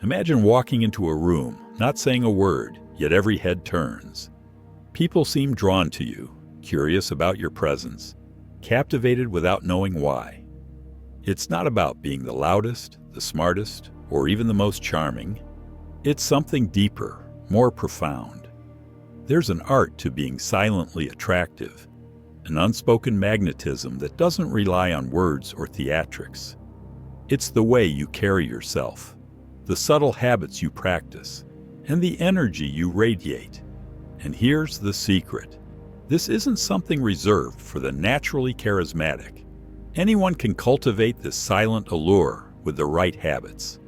Imagine walking into a room, not saying a word, yet every head turns. People seem drawn to you, curious about your presence, captivated without knowing why. It's not about being the loudest, the smartest, or even the most charming. It's something deeper, more profound. There's an art to being silently attractive, an unspoken magnetism that doesn't rely on words or theatrics. It's the way you carry yourself, the subtle habits you practice, and the energy you radiate. And here's the secret. This isn't something reserved for the naturally charismatic. Anyone can cultivate this silent allure with the right habits.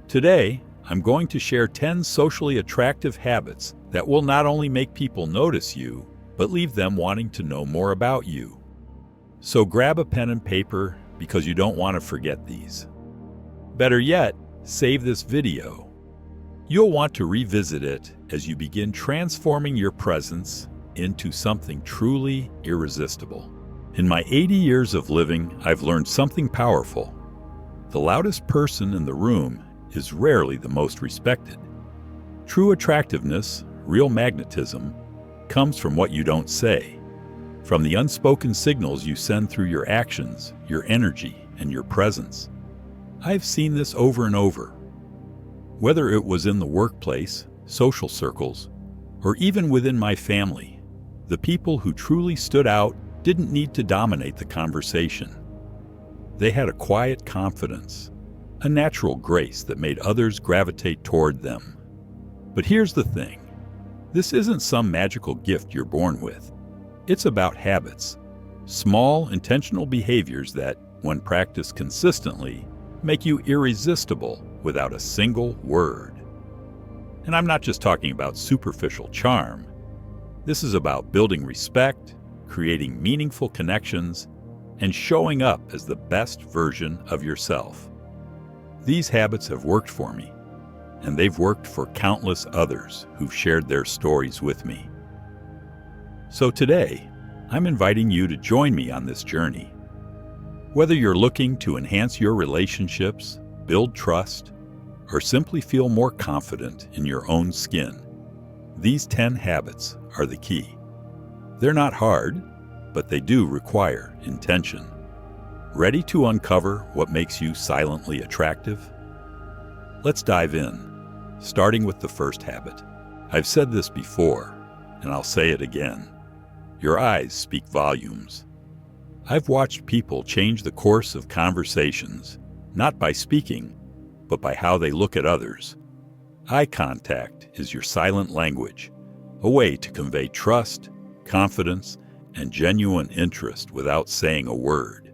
Today, I'm going to share 10 socially attractive habits that will not only make people notice you, but leave them wanting to know more about you. So grab a pen and paper because you don't want to forget these. Better yet, save this video. You'll want to revisit it as you begin transforming your presence into something truly irresistible. In my 80 years of living, I've learned something powerful. The loudest person in the room is rarely the most respected. True attractiveness, real magnetism, comes from what you don't say, from the unspoken signals you send through your actions, your energy, and your presence. I've seen this over and over. Whether it was in the workplace, social circles, or even within my family, the people who truly stood out didn't need to dominate the conversation. They had a quiet confidence, a natural grace that made others gravitate toward them. But here's the thing. This isn't some magical gift you're born with. It's about habits, small, intentional behaviors that, when practiced consistently, make you irresistible without a single word. And I'm not just talking about superficial charm. This is about building respect, creating meaningful connections, and showing up as the best version of yourself. These habits have worked for me, and they've worked for countless others who've shared their stories with me. So today, I'm inviting you to join me on this journey. Whether you're looking to enhance your relationships, build trust, or simply feel more confident in your own skin, these 10 habits are the key. They're not hard, but they do require intention. Ready to uncover what makes you silently attractive? Let's dive in, starting with the first habit. I've said this before, and I'll say it again. Your eyes speak volumes. I've watched people change the course of conversations, not by speaking, but by how they look at others. Eye contact is your silent language, a way to convey trust, confidence, and genuine interest without saying a word.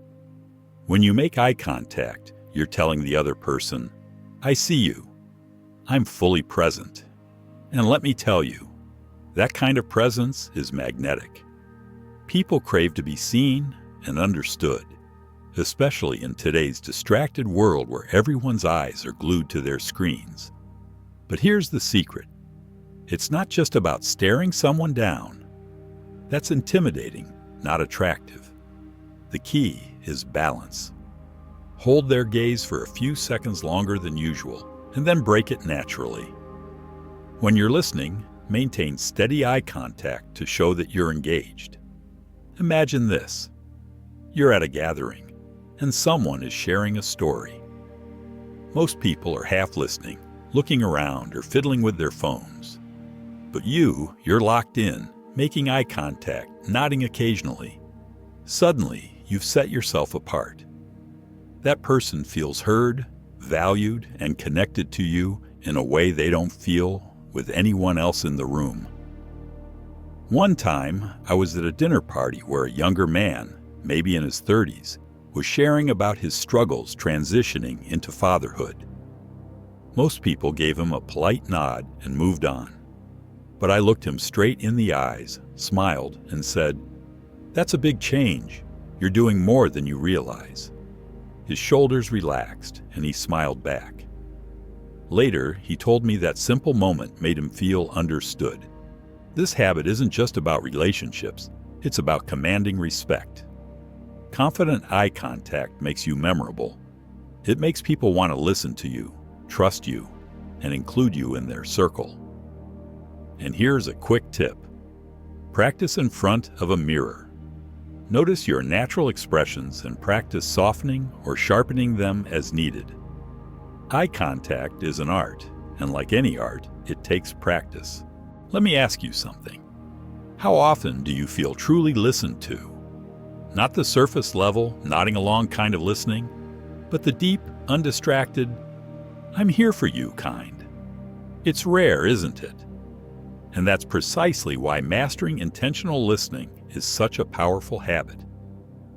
When you make eye contact, you're telling the other person, I see you. I'm fully present. And let me tell you, that kind of presence is magnetic. People crave to be seen and understood, especially in today's distracted world where everyone's eyes are glued to their screens. But here's the secret. It's not just about staring someone down. That's intimidating, not attractive. The key is balance. Hold their gaze for a few seconds longer than usual, and then break it naturally. When you're listening, maintain steady eye contact to show that you're engaged. Imagine this. You're at a gathering, and someone is sharing a story. Most people are half listening, looking around, or fiddling with their phones. But you're locked in, making eye contact, nodding occasionally. Suddenly, you've set yourself apart. That person feels heard, valued, and connected to you in a way they don't feel with anyone else in the room. One time, I was at a dinner party where a younger man, maybe in his 30s, was sharing about his struggles transitioning into fatherhood. Most people gave him a polite nod and moved on. But I looked him straight in the eyes, smiled, and said, "That's a big change. You're doing more than you realize." His shoulders relaxed, and he smiled back. Later, he told me that simple moment made him feel understood. This habit isn't just about relationships, it's about commanding respect. Confident eye contact makes you memorable. It makes people want to listen to you, trust you, and include you in their circle. And here's a quick tip. Practice in front of a mirror. Notice your natural expressions and practice softening or sharpening them as needed. Eye contact is an art, and like any art, it takes practice. Let me ask you something. How often do you feel truly listened to? Not the surface level, nodding along kind of listening, but the deep, undistracted, I'm here for you kind. It's rare, isn't it? And that's precisely why mastering intentional listening is such a powerful habit.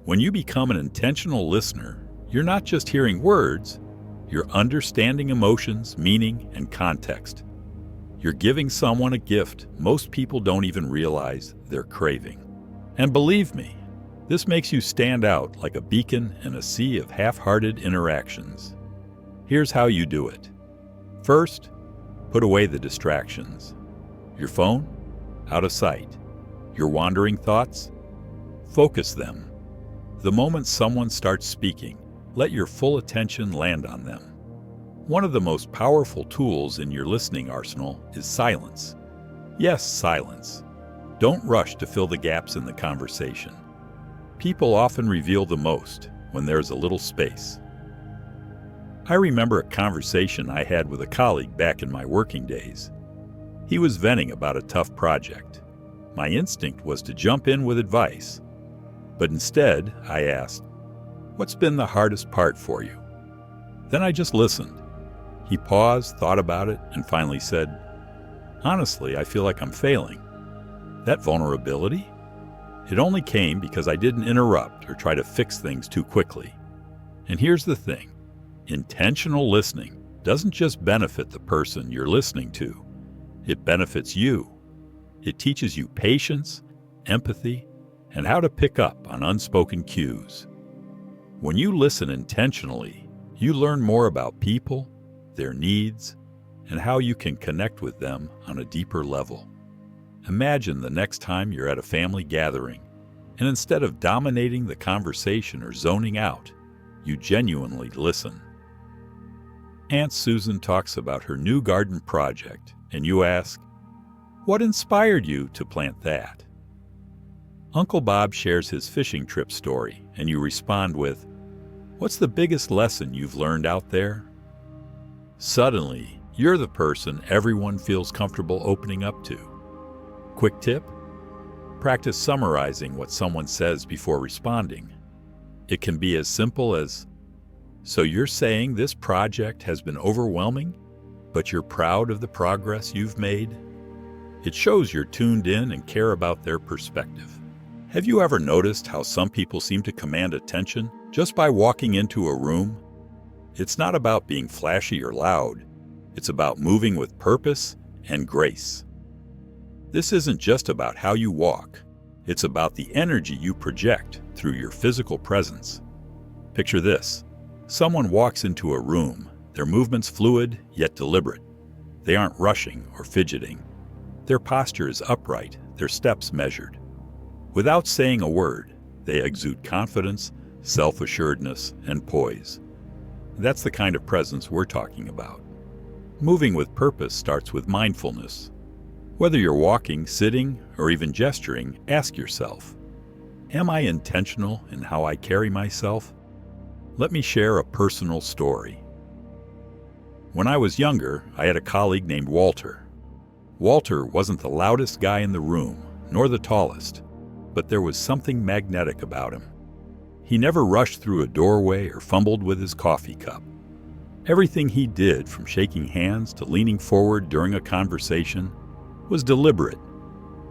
When you become an intentional listener, you're not just hearing words, you're understanding emotions, meaning, and context. You're giving someone a gift most people don't even realize they're craving. And believe me, this makes you stand out like a beacon in a sea of half-hearted interactions. Here's how you do it. First, put away the distractions. Your phone, out of sight. Your wandering thoughts, focus them. The moment someone starts speaking, let your full attention land on them. One of the most powerful tools in your listening arsenal is silence. Yes, silence. Don't rush to fill the gaps in the conversation. People often reveal the most when there's a little space. I remember a conversation I had with a colleague back in my working days. He was venting about a tough project. My instinct was to jump in with advice, but instead I asked, "What's been the hardest part for you?" Then I just listened. He paused, thought about it, and finally said, "Honestly, I feel like I'm failing." That vulnerability? It only came because I didn't interrupt or try to fix things too quickly. And here's the thing. Intentional listening doesn't just benefit the person you're listening to. It benefits you. It teaches you patience, empathy, and how to pick up on unspoken cues. When you listen intentionally, you learn more about people, their needs, and how you can connect with them on a deeper level. Imagine the next time you're at a family gathering, and instead of dominating the conversation or zoning out, you genuinely listen. Aunt Susan talks about her new garden project, and you ask, "What inspired you to plant that?" Uncle Bob shares his fishing trip story, and you respond with, "What's the biggest lesson you've learned out there?" Suddenly, you're the person everyone feels comfortable opening up to. Quick tip? Practice summarizing what someone says before responding. It can be as simple as, "So you're saying this project has been overwhelming, but you're proud of the progress you've made?" It shows you're tuned in and care about their perspective. Have you ever noticed how some people seem to command attention just by walking into a room? It's not about being flashy or loud. It's about moving with purpose and grace. This isn't just about how you walk. It's about the energy you project through your physical presence. Picture this. Someone walks into a room, their movements fluid yet deliberate. They aren't rushing or fidgeting. Their posture is upright, their steps measured. Without saying a word, they exude confidence, self-assuredness, and poise. That's the kind of presence we're talking about. Moving with purpose starts with mindfulness. Whether you're walking, sitting, or even gesturing, ask yourself, am I intentional in how I carry myself? Let me share a personal story. When I was younger, I had a colleague named Walter. Walter wasn't the loudest guy in the room, nor the tallest, but there was something magnetic about him. He never rushed through a doorway or fumbled with his coffee cup. Everything he did, from shaking hands to leaning forward during a conversation, was deliberate.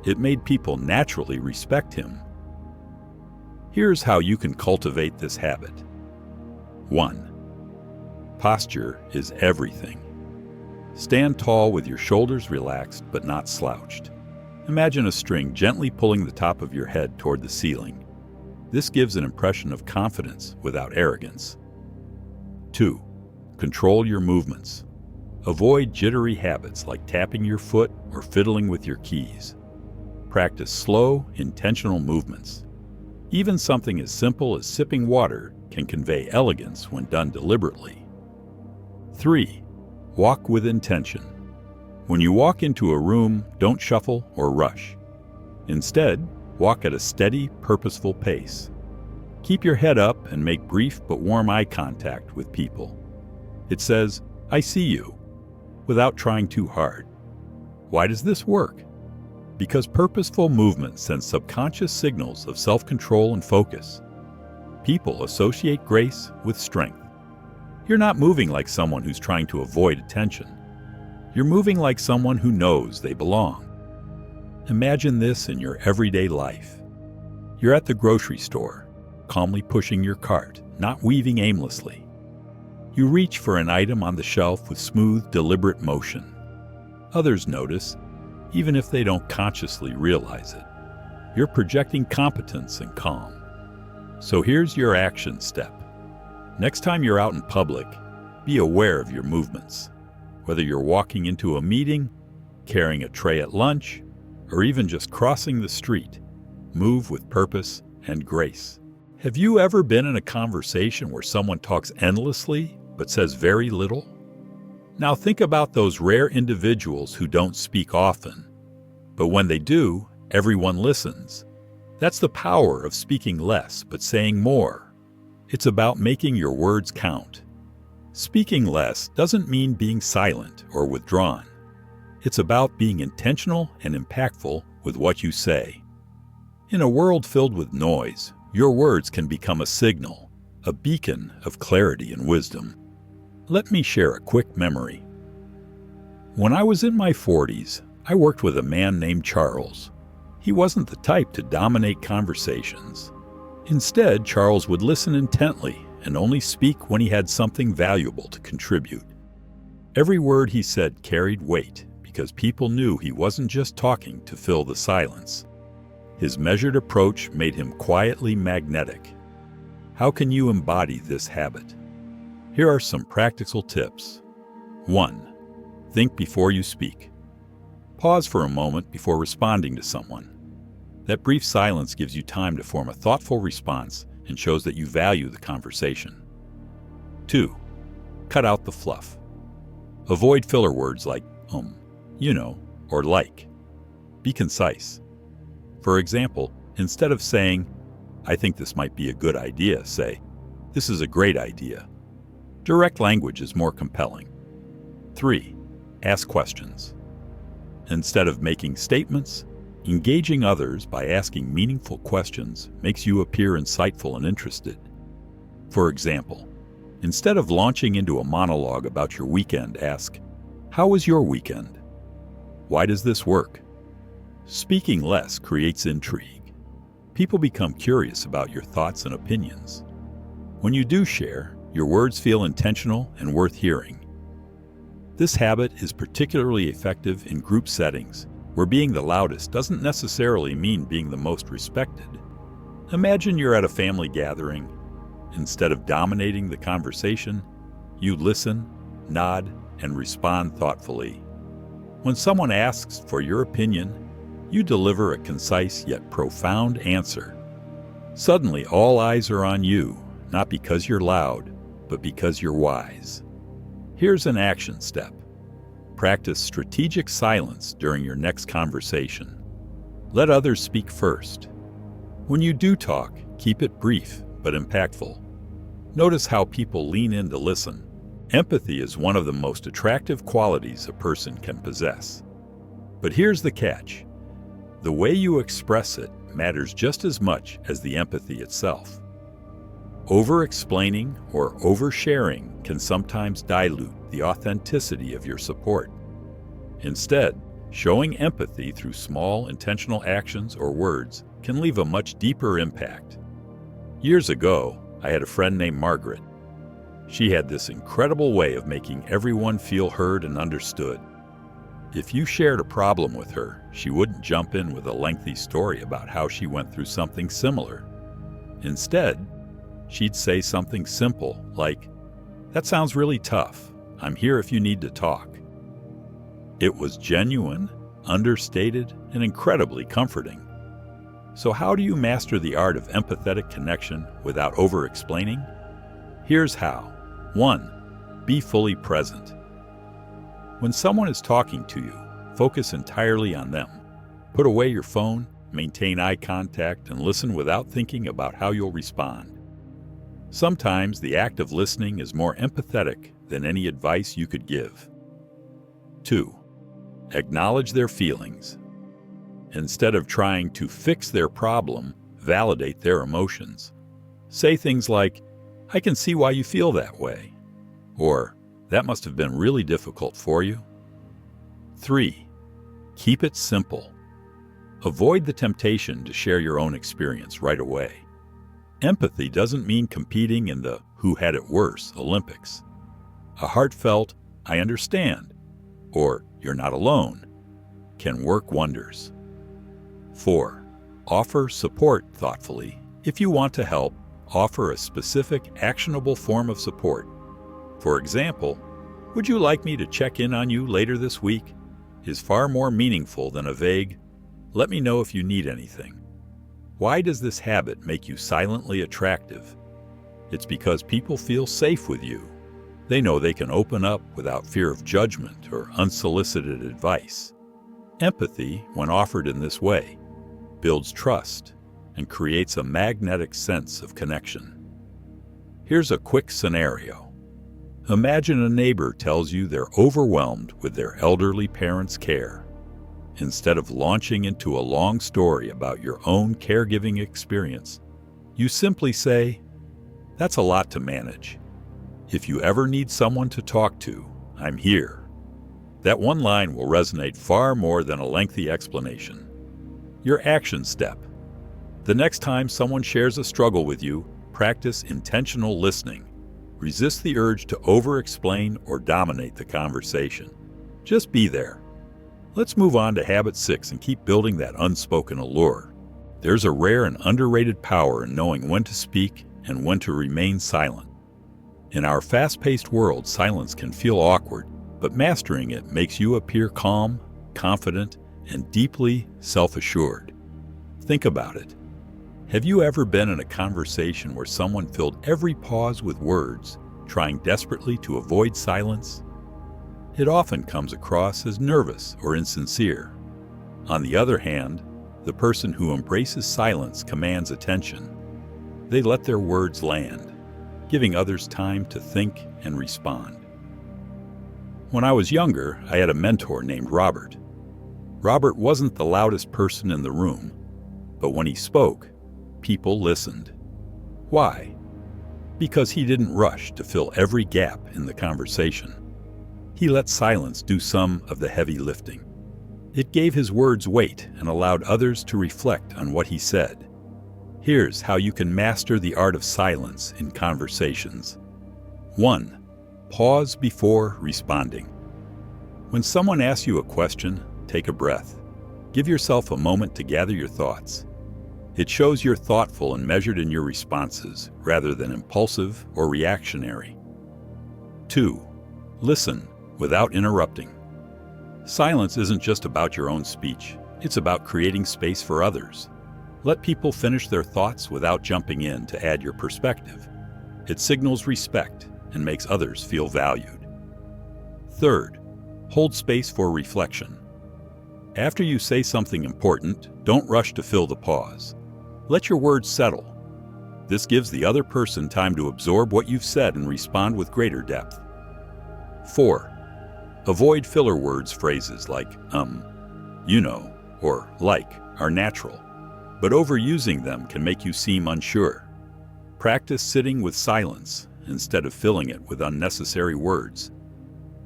It made people naturally respect him. Here's how you can cultivate this habit. 1. Posture is everything. Stand tall with your shoulders relaxed but not slouched. Imagine a string gently pulling the top of your head toward the ceiling. This gives an impression of confidence without arrogance. 2. Control your movements. Avoid jittery habits like tapping your foot or fiddling with your keys. Practice slow, intentional movements. Even something as simple as sipping water can convey elegance when done deliberately. 3. Walk with intention. When you walk into a room, don't shuffle or rush. Instead, walk at a steady, purposeful pace. Keep your head up and make brief but warm eye contact with people. It says, "I see you," without trying too hard. Why does this work? Because purposeful movement sends subconscious signals of self-control and focus. People associate grace with strength. You're not moving like someone who's trying to avoid attention. You're moving like someone who knows they belong. Imagine this in your everyday life. You're at the grocery store, calmly pushing your cart, not weaving aimlessly. You reach for an item on the shelf with smooth, deliberate motion. Others notice, even if they don't consciously realize it. You're projecting competence and calm. So here's your action step. Next time you're out in public, be aware of your movements. Whether you're walking into a meeting, carrying a tray at lunch, or even just crossing the street, move with purpose and grace. Have you ever been in a conversation where someone talks endlessly but says very little? Now think about those rare individuals who don't speak often, but when they do, everyone listens. That's the power of speaking less but saying more. It's about making your words count. Speaking less doesn't mean being silent or withdrawn. It's about being intentional and impactful with what you say. In a world filled with noise, your words can become a signal, a beacon of clarity and wisdom. Let me share a quick memory. When I was in my 40s, I worked with a man named Charles. He wasn't the type to dominate conversations. Instead, Charles would listen intently and only speak when he had something valuable to contribute. Every word he said carried weight because people knew he wasn't just talking to fill the silence. His measured approach made him quietly magnetic. How can you embody this habit? Here are some practical tips. 1. Think before you speak. Pause for a moment before responding to someone. That brief silence gives you time to form a thoughtful response and shows that you value the conversation. 2. Cut out the fluff. Avoid filler words like you know, or like. Be concise. For example, instead of saying, "I think this might be a good idea," say, "This is a great idea." Direct language is more compelling. 3. Ask questions. Instead of making statements, engaging others by asking meaningful questions makes you appear insightful and interested. For example, instead of launching into a monologue about your weekend, ask, "How was your weekend? Why does this work?" Speaking less creates intrigue. People become curious about your thoughts and opinions. When you do share, your words feel intentional and worth hearing. This habit is particularly effective in group settings, where being the loudest doesn't necessarily mean being the most respected. Imagine you're at a family gathering. Instead of dominating the conversation, you listen, nod, and respond thoughtfully. When someone asks for your opinion, you deliver a concise yet profound answer. Suddenly, all eyes are on you, not because you're loud, but because you're wise. Here's an action step. Practice strategic silence during your next conversation. Let others speak first. When you do talk, keep it brief but impactful. Notice how people lean in to listen. Empathy is one of the most attractive qualities a person can possess. But here's the catch. The way you express it matters just as much as the empathy itself. Over-explaining or oversharing can sometimes dilute the authenticity of your support. Instead, showing empathy through small, intentional actions or words can leave a much deeper impact. Years ago, I had a friend named Margaret. She had this incredible way of making everyone feel heard and understood. If you shared a problem with her, she wouldn't jump in with a lengthy story about how she went through something similar. Instead, she'd say something simple like, "That sounds really tough. I'm here if you need to talk." It was genuine, understated, and incredibly comforting. So how do you master the art of empathetic connection without over-explaining? Here's how. 1. Be fully present. When someone is talking to you, focus entirely on them. Put away your phone, maintain eye contact, and listen without thinking about how you'll respond. Sometimes the act of listening is more empathetic than any advice you could give. 2. Acknowledge their feelings. Instead of trying to fix their problem, validate their emotions. Say things like, "I can see why you feel that way," or "That must have been really difficult for you." 3. Keep it simple. Avoid the temptation to share your own experience right away. Empathy doesn't mean competing in the "who had it worse" Olympics. A heartfelt, "I understand," or "you're not alone," can work wonders. 4. Offer support thoughtfully. If you want to help, offer a specific, actionable form of support. For example, "Would you like me to check in on you later this week?" is far more meaningful than a vague, "Let me know if you need anything." Why does this habit make you silently attractive? It's because people feel safe with you. They know they can open up without fear of judgment or unsolicited advice. Empathy, when offered in this way, builds trust and creates a magnetic sense of connection. Here's a quick scenario. Imagine a neighbor tells you they're overwhelmed with their elderly parents' care. Instead of launching into a long story about your own caregiving experience, you simply say, "That's a lot to manage. If you ever need someone to talk to, I'm here." That one line will resonate far more than a lengthy explanation. Your action step. The next time someone shares a struggle with you, practice intentional listening. Resist the urge to over-explain or dominate the conversation. Just be there. Let's move on to habit 6 and keep building that unspoken allure. There's a rare and underrated power in knowing when to speak and when to remain silent. In our fast-paced world, silence can feel awkward, but mastering it makes you appear calm, confident, and deeply self-assured. Think about it. Have you ever been in a conversation where someone filled every pause with words, trying desperately to avoid silence? It often comes across as nervous or insincere. On the other hand, the person who embraces silence commands attention. They let their words land, giving others time to think and respond. When I was younger, I had a mentor named Robert. Robert wasn't the loudest person in the room, but when he spoke, people listened. Why? Because he didn't rush to fill every gap in the conversation. He let silence do some of the heavy lifting. It gave his words weight and allowed others to reflect on what he said. Here's how you can master the art of silence in conversations. 1. Pause before responding. When someone asks you a question, take a breath. Give yourself a moment to gather your thoughts. It shows you're thoughtful and measured in your responses, rather than impulsive or reactionary. 2. Listen without interrupting. Silence isn't just about your own speech. It's about creating space for others. Let people finish their thoughts without jumping in to add your perspective. It signals respect and makes others feel valued. 3. Hold space for reflection. After you say something important, don't rush to fill the pause. Let your words settle. This gives the other person time to absorb what you've said and respond with greater depth. 4. Avoid filler words. Phrases like you know, or like are natural, but overusing them can make you seem unsure. Practice sitting with silence instead of filling it with unnecessary words.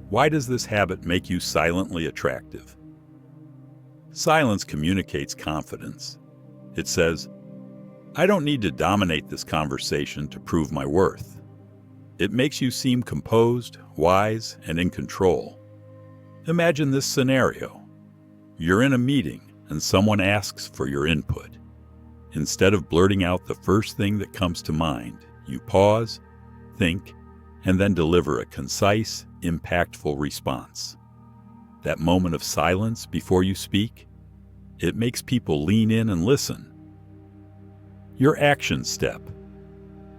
Why does this habit make you silently attractive? Silence communicates confidence. It says, "I don't need to dominate this conversation to prove my worth." It makes you seem composed, wise, and in control. Imagine this scenario. You're in a meeting and someone asks for your input. Instead of blurting out the first thing that comes to mind, you pause, think, and then deliver a concise, impactful response. That moment of silence before you speak, it makes people lean in and listen. Your action step.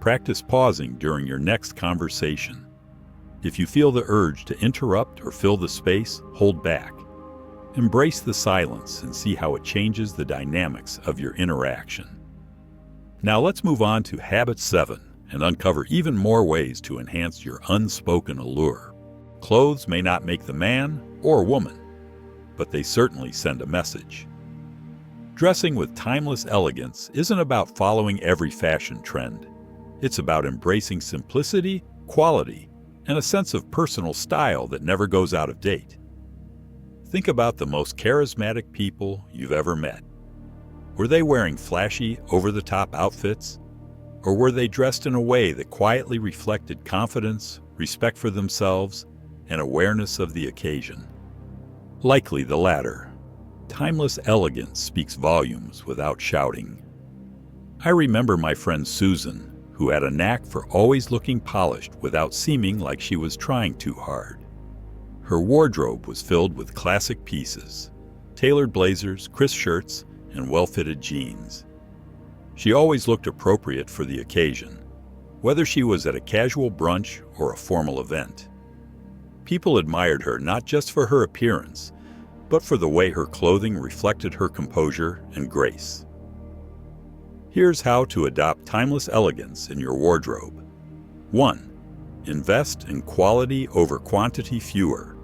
Practice pausing during your next conversation. If you feel the urge to interrupt or fill the space, hold back. Embrace the silence and see how it changes the dynamics of your interaction. Now let's move on to Habit 7 and uncover even more ways to enhance your unspoken allure. Clothes may not make the man or woman, but they certainly send a message. Dressing with timeless elegance isn't about following every fashion trend. It's about embracing simplicity, quality, and a sense of personal style that never goes out of date. Think about the most charismatic people you've ever met. Were they wearing flashy, over-the-top outfits? Or were they dressed in a way that quietly reflected confidence, respect for themselves, and awareness of the occasion? Likely the latter. Timeless elegance speaks volumes without shouting. I remember my friend Susan, who had a knack for always looking polished without seeming like she was trying too hard. Her wardrobe was filled with classic pieces, tailored blazers, crisp shirts, and well-fitted jeans. She always looked appropriate for the occasion, whether she was at a casual brunch or a formal event. People admired her not just for her appearance, but for the way her clothing reflected her composure and grace. Here's how to adopt timeless elegance in your wardrobe. 1. Invest in quality over quantity fewer.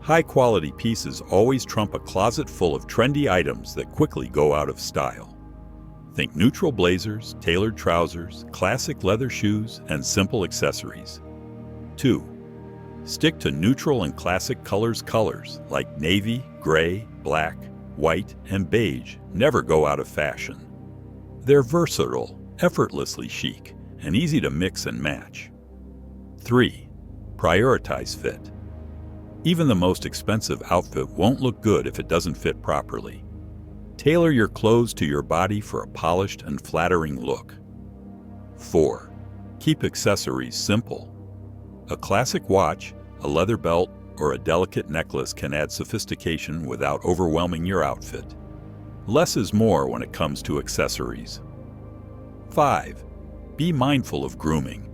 High-quality pieces always trump a closet full of trendy items that quickly go out of style. Think neutral blazers, tailored trousers, classic leather shoes, and simple accessories. 2. Stick to neutral and classic colors like navy, gray, black, white, and beige never go out of fashion. They're versatile, effortlessly chic, and easy to mix and match. 3. Prioritize fit. Even the most expensive outfit won't look good if it doesn't fit properly. Tailor your clothes to your body for a polished and flattering look. 4. Keep accessories simple. A classic watch, a leather belt, or a delicate necklace can add sophistication without overwhelming your outfit. Less is more when it comes to accessories. 5. Be mindful of grooming.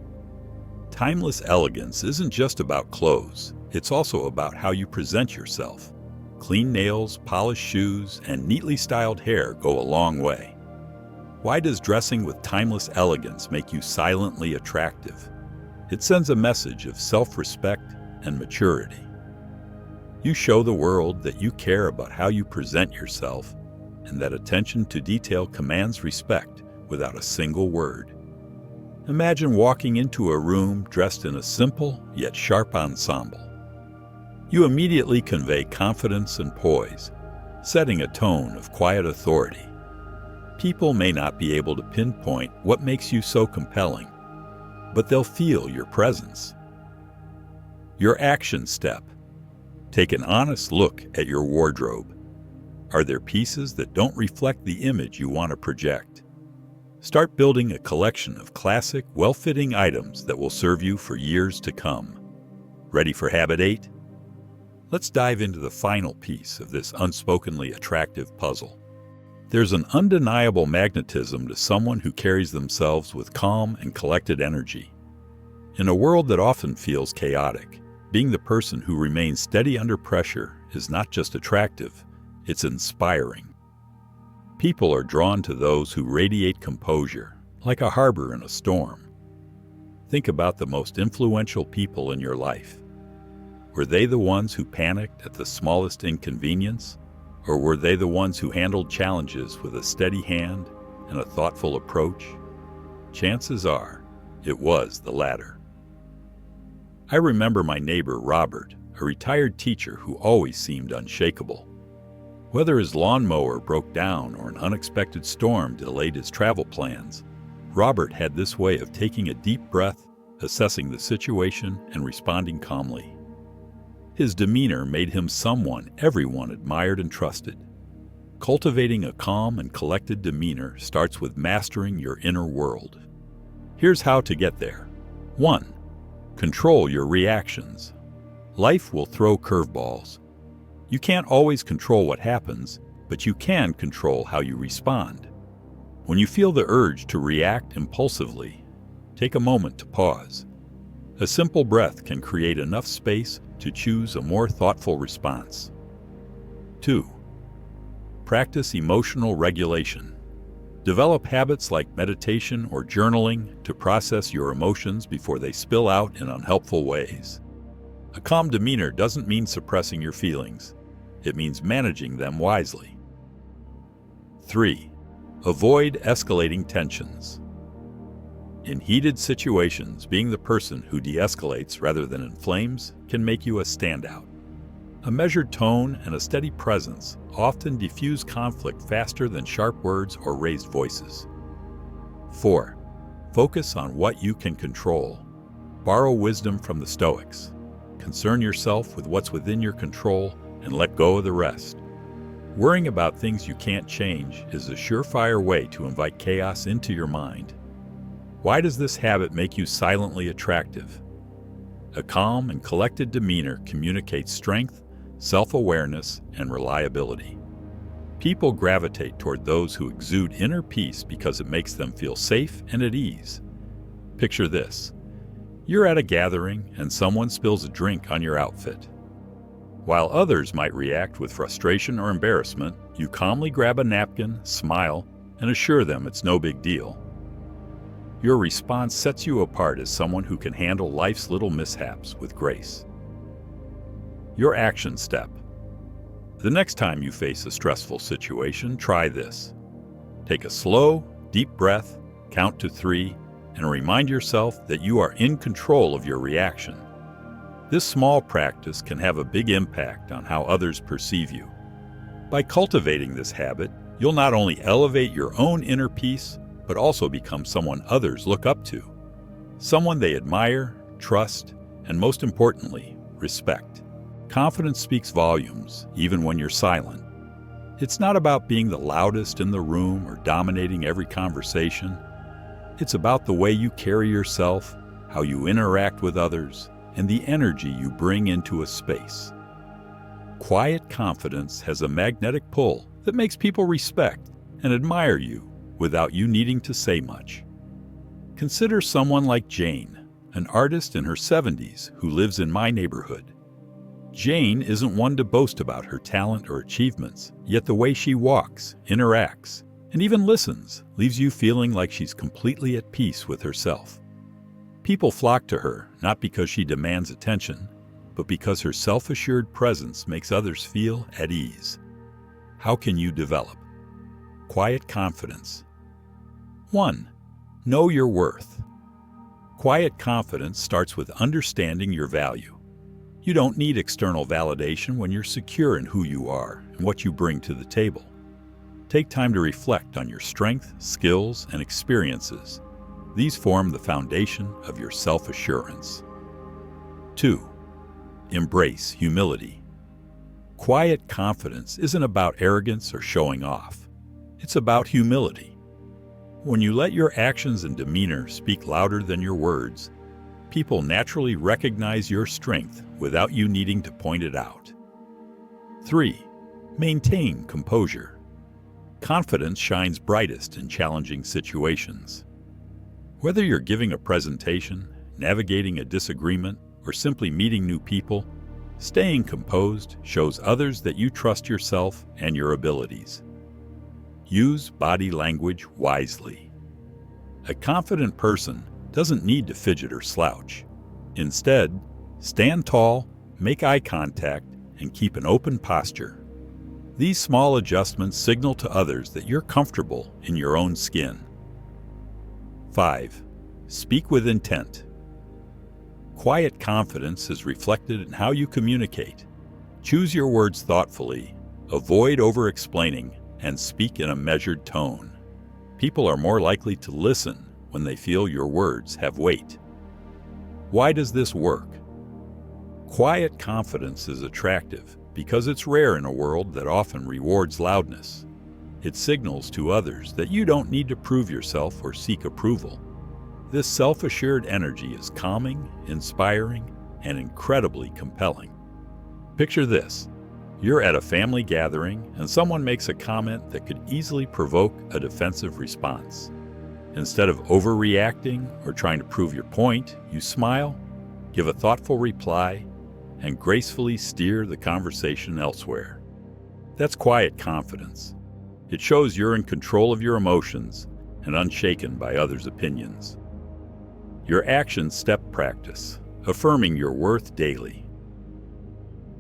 Timeless elegance isn't just about clothes. It's also about how you present yourself. Clean nails, polished shoes, and neatly styled hair go a long way. Why does dressing with timeless elegance make you silently attractive? It sends a message of self-respect and maturity. You show the world that you care about how you present yourself and that attention to detail commands respect without a single word. Imagine walking into a room dressed in a simple yet sharp ensemble. You immediately convey confidence and poise, setting a tone of quiet authority. People may not be able to pinpoint what makes you so compelling, but they'll feel your presence. Your action step. Take an honest look at your wardrobe. Are there pieces that don't reflect the image you want to project? Start building a collection of classic, well-fitting items that will serve you for years to come. Ready for Habit 8? Let's dive into the final piece of this unspokenly attractive puzzle. There's an undeniable magnetism to someone who carries themselves with calm and collected energy. In a world that often feels chaotic, being the person who remains steady under pressure is not just attractive, it's inspiring. People are drawn to those who radiate composure, like a harbor in a storm. Think about the most influential people in your life. Were they the ones who panicked at the smallest inconvenience? Or were they the ones who handled challenges with a steady hand and a thoughtful approach? Chances are, it was the latter. I remember my neighbor Robert, a retired teacher who always seemed unshakable. Whether his lawnmower broke down or an unexpected storm delayed his travel plans, Robert had this way of taking a deep breath, assessing the situation, and responding calmly. His demeanor made him someone everyone admired and trusted. Cultivating a calm and collected demeanor starts with mastering your inner world. Here's how to get there. 1. Control your reactions. Life will throw curveballs. You can't always control what happens, but you can control how you respond. When you feel the urge to react impulsively, take a moment to pause. A simple breath can create enough space to choose a more thoughtful response. 2. Practice emotional regulation. Develop habits like meditation or journaling to process your emotions before they spill out in unhelpful ways. A calm demeanor doesn't mean suppressing your feelings. It means managing them wisely. 3. Avoid escalating tensions. In heated situations, being the person who de-escalates rather than inflames can make you a standout. A measured tone and a steady presence often diffuse conflict faster than sharp words or raised voices. 4. Focus on what you can control. Borrow wisdom from the Stoics. Concern yourself with what's within your control and let go of the rest. Worrying about things you can't change is a surefire way to invite chaos into your mind. Why does this habit make you silently attractive? A calm and collected demeanor communicates strength, self-awareness, and reliability. People gravitate toward those who exude inner peace because it makes them feel safe and at ease. Picture this. You're at a gathering and someone spills a drink on your outfit. While others might react with frustration or embarrassment, you calmly grab a napkin, smile, and assure them it's no big deal. Your response sets you apart as someone who can handle life's little mishaps with grace. Your action step. The next time you face a stressful situation, try this. Take a slow, deep breath, count to 3, and remind yourself that you are in control of your reaction. This small practice can have a big impact on how others perceive you. By cultivating this habit, you'll not only elevate your own inner peace, but also become someone others look up to. Someone they admire, trust, and most importantly, respect. Confidence speaks volumes, even when you're silent. It's not about being the loudest in the room or dominating every conversation. It's about the way you carry yourself, how you interact with others, and the energy you bring into a space. Quiet confidence has a magnetic pull that makes people respect and admire you without you needing to say much. Consider someone like Jane, an artist in her 70s who lives in my neighborhood. Jane isn't one to boast about her talent or achievements, yet the way she walks, interacts, and even listens leaves you feeling like she's completely at peace with herself. People flock to her not because she demands attention, but because her self-assured presence makes others feel at ease. How can you develop quiet confidence? 1. Know your worth. Quiet confidence starts with understanding your value. You don't need external validation when you're secure in who you are and what you bring to the table. Take time to reflect on your strength, skills, and experiences. These form the foundation of your self-assurance. 2. Embrace humility. Quiet confidence isn't about arrogance or showing off. It's about humility. When you let your actions and demeanor speak louder than your words, people naturally recognize your strength without you needing to point it out. 3. Maintain composure. Confidence shines brightest in challenging situations. Whether you're giving a presentation, navigating a disagreement, or simply meeting new people, staying composed shows others that you trust yourself and your abilities. Use body language wisely. A confident person doesn't need to fidget or slouch. Instead, stand tall, make eye contact, and keep an open posture. These small adjustments signal to others that you're comfortable in your own skin. 5. Speak with intent. Quiet confidence is reflected in how you communicate. Choose your words thoughtfully, avoid over-explaining, and speak in a measured tone. People are more likely to listen when they feel your words have weight. Why does this work? Quiet confidence is attractive because it's rare in a world that often rewards loudness. It signals to others that you don't need to prove yourself or seek approval. This self-assured energy is calming, inspiring, and incredibly compelling. Picture this. You're at a family gathering and someone makes a comment that could easily provoke a defensive response. Instead of overreacting or trying to prove your point, you smile, give a thoughtful reply, and gracefully steer the conversation elsewhere. That's quiet confidence. It shows you're in control of your emotions and unshaken by others' opinions. Your action step practice, affirming your worth daily.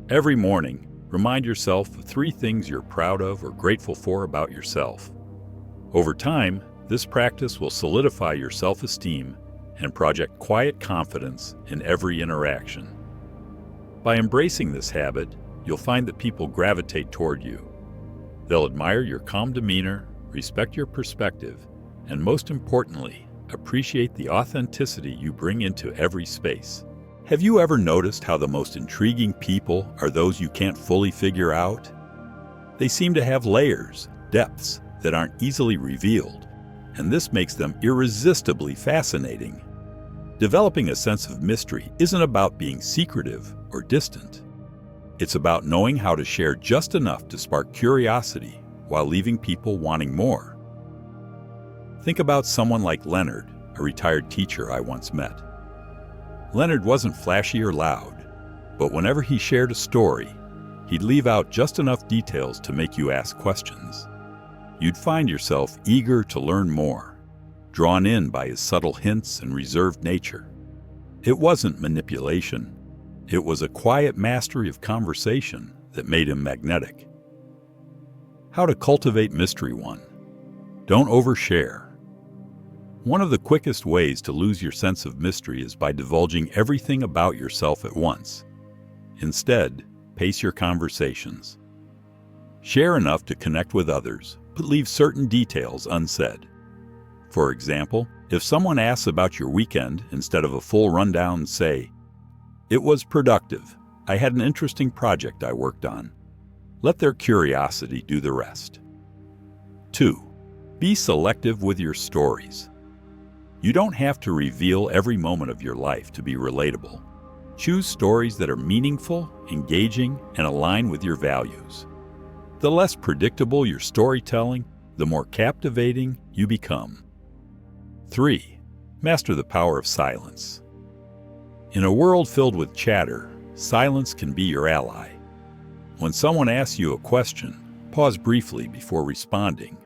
Every morning, remind yourself of 3 things you're proud of or grateful for about yourself. Over time, this practice will solidify your self-esteem and project quiet confidence in every interaction. By embracing this habit, you'll find that people gravitate toward you. They'll admire your calm demeanor, respect your perspective, and most importantly, appreciate the authenticity you bring into every space. Have you ever noticed how the most intriguing people are those you can't fully figure out? They seem to have layers, depths that aren't easily revealed, and this makes them irresistibly fascinating. Developing a sense of mystery isn't about being secretive or distant. It's about knowing how to share just enough to spark curiosity while leaving people wanting more. Think about someone like Leonard, a retired teacher I once met. Leonard wasn't flashy or loud, but whenever he shared a story, he'd leave out just enough details to make you ask questions. You'd find yourself eager to learn more, drawn in by his subtle hints and reserved nature. It wasn't manipulation. It was a quiet mastery of conversation that made him magnetic. How to cultivate mystery 1. Don't overshare. One of the quickest ways to lose your sense of mystery is by divulging everything about yourself at once. Instead, pace your conversations. Share enough to connect with others, but leave certain details unsaid. For example, if someone asks about your weekend, instead of a full rundown, say, "It was productive. I had an interesting project I worked on." Let their curiosity do the rest. 2. Be selective with your stories. You don't have to reveal every moment of your life to be relatable. Choose stories that are meaningful, engaging, and align with your values. The less predictable your storytelling, the more captivating you become. 3. Master the power of silence. In a world filled with chatter, silence can be your ally. When someone asks you a question, pause briefly before responding.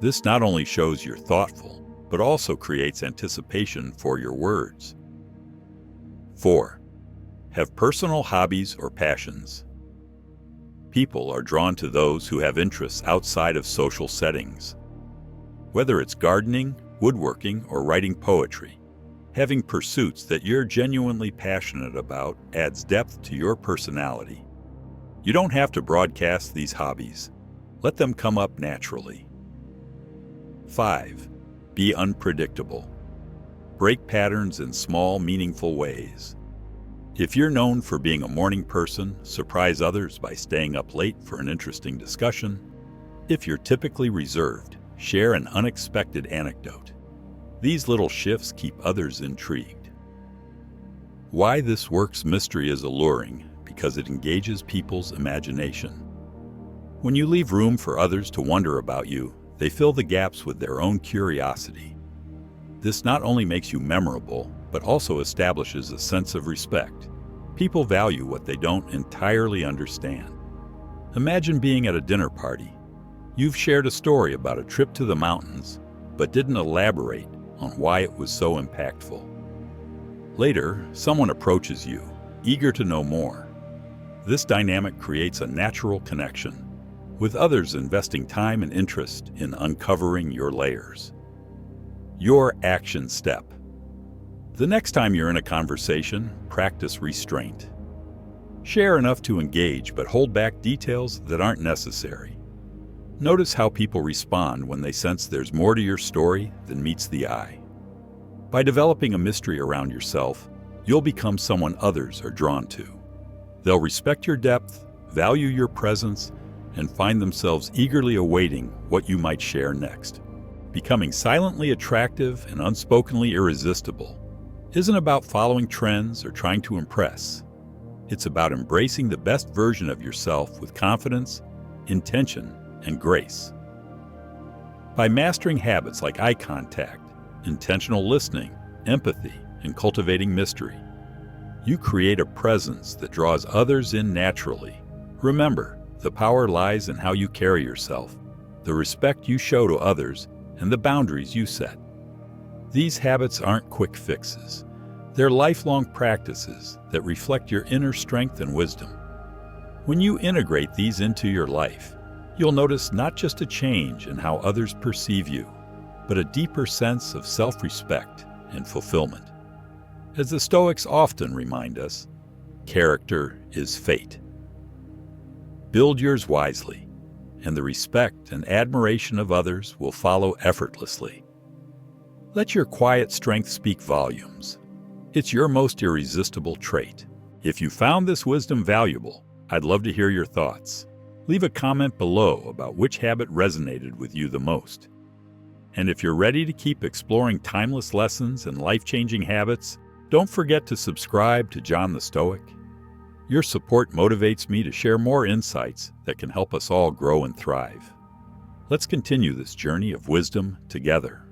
This not only shows you're thoughtful, but also creates anticipation for your words. 4. Have personal hobbies or passions. People are drawn to those who have interests outside of social settings. Whether it's gardening, woodworking, or writing poetry, having pursuits that you're genuinely passionate about adds depth to your personality. You don't have to broadcast these hobbies. Let them come up naturally. 5. Be unpredictable. Break patterns in small, meaningful ways. If you're known for being a morning person, surprise others by staying up late for an interesting discussion. If you're typically reserved, share an unexpected anecdote. These little shifts keep others intrigued. Why this works mystery is alluring because it engages people's imagination. When you leave room for others to wonder about you, they fill the gaps with their own curiosity. This not only makes you memorable, but also establishes a sense of respect. People value what they don't entirely understand. Imagine being at a dinner party. You've shared a story about a trip to the mountains, but didn't elaborate on why it was so impactful. Later, someone approaches you, eager to know more. This dynamic creates a natural connection, with others investing time and interest in uncovering your layers. Your action step. The next time you're in a conversation, practice restraint. Share enough to engage, but hold back details that aren't necessary. Notice how people respond when they sense there's more to your story than meets the eye. By developing a mystery around yourself, you'll become someone others are drawn to. They'll respect your depth, value your presence, and find themselves eagerly awaiting what you might share next. Becoming silently attractive and unspokenly irresistible isn't about following trends or trying to impress. It's about embracing the best version of yourself with confidence, intention, and grace. By mastering habits like eye contact, intentional listening, empathy, and cultivating mystery, You create a presence that draws others in naturally. Remember, the power lies in how you carry yourself, the respect you show to others, and the boundaries you set. These habits aren't quick fixes. They're lifelong practices that reflect your inner strength and wisdom. When you integrate these into your life, you'll notice not just a change in how others perceive you, but a deeper sense of self-respect and fulfillment. As the Stoics often remind us, character is fate. Build yours wisely, and the respect and admiration of others will follow effortlessly. Let your quiet strength speak volumes. It's your most irresistible trait. If you found this wisdom valuable, I'd love to hear your thoughts. Leave a comment below about which habit resonated with you the most. And if you're ready to keep exploring timeless lessons and life-changing habits, don't forget to subscribe to John the Stoic. Your support motivates me to share more insights that can help us all grow and thrive. Let's continue this journey of wisdom together.